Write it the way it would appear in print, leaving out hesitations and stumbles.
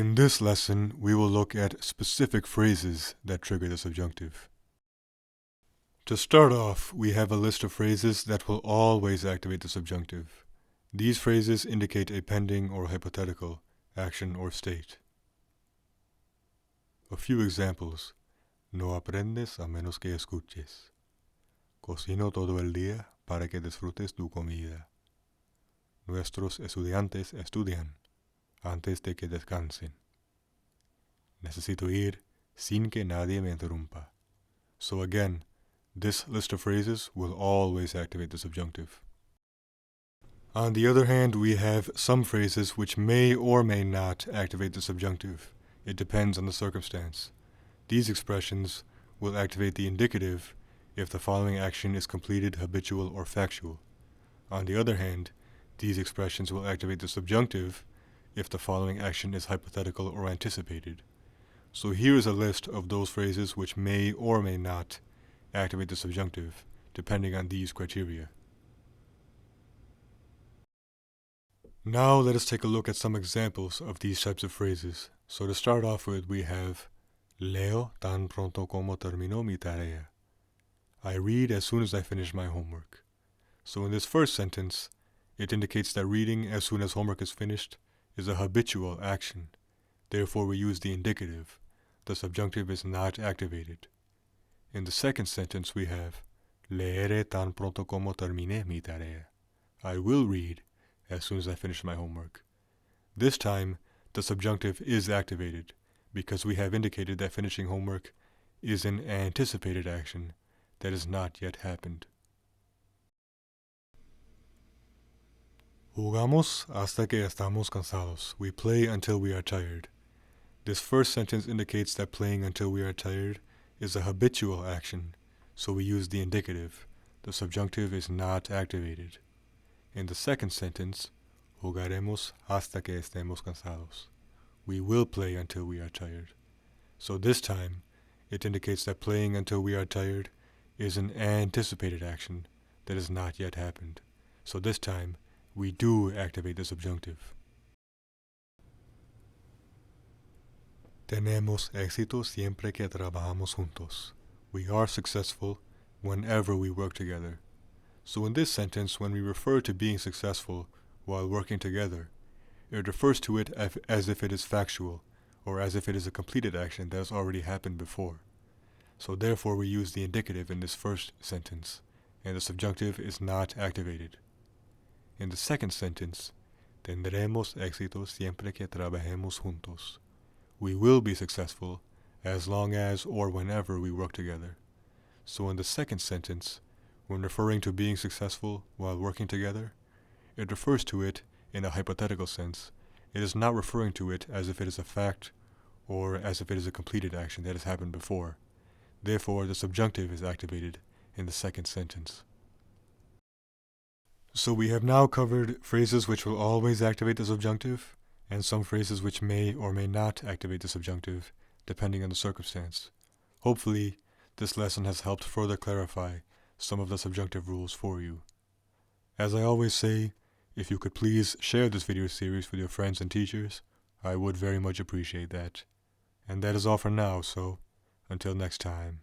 In this lesson, we will look at specific phrases that trigger the subjunctive. To start off, we have a list of phrases that will always activate the subjunctive. These phrases indicate a pending or hypothetical action or state. A few examples. No aprendes a menos que escuches. Cocino todo el día para que disfrutes tu comida. Nuestros estudiantes estudian antes de que descansen. Necesito ir sin que nadie me interrumpa. So again, this list of phrases will always activate the subjunctive. On the other hand, we have some phrases which may or may not activate the subjunctive. It depends on the circumstance. These expressions will activate the indicative if the following action is completed, habitual, or factual. On the other hand, these expressions will activate the subjunctive if the following action is hypothetical or anticipated. So here is a list of those phrases which may or may not activate the subjunctive, depending on these criteria. Now let us take a look at some examples of these types of phrases. So to start off with, we have Leo tan pronto como termino mi tarea. I read as soon as I finish my homework. So in this first sentence, it indicates that reading as soon as homework is finished is a habitual action. Therefore, we use the indicative. The subjunctive is not activated. In the second sentence, we have Leeré tan pronto como termine mi tarea. I will read as soon as I finish my homework. This time, the subjunctive is activated because we have indicated that finishing homework is an anticipated action that has not yet happened. Jugamos hasta que estamos cansados. We play until we are tired. This first sentence indicates that playing until we are tired is a habitual action, so we use the indicative. The subjunctive is not activated. In the second sentence, jugaremos hasta que estemos cansados. We will play until we are tired. So this time, it indicates that playing until we are tired is an anticipated action that has not yet happened. So this time, we do activate the subjunctive. Tenemos éxito siempre que trabajamos juntos. We are successful whenever we work together. So in this sentence, when we refer to being successful while working together, it refers to it as if it is factual, or as if it is a completed action that has already happened before. So therefore we use the indicative in this first sentence, and the subjunctive is not activated. In the second sentence, tendremos éxito siempre que trabajemos juntos. We will be successful as long as or whenever we work together. So in the second sentence, when referring to being successful while working together, it refers to it in a hypothetical sense. It is not referring to it as if it is a fact or as if it is a completed action that has happened before. Therefore, the subjunctive is activated in the second sentence. So we have now covered phrases which will always activate the subjunctive, and some phrases which may or may not activate the subjunctive, depending on the circumstance. Hopefully, this lesson has helped further clarify some of the subjunctive rules for you. As I always say, if you could please share this video series with your friends and teachers, I would very much appreciate that. And that is all for now, so until next time.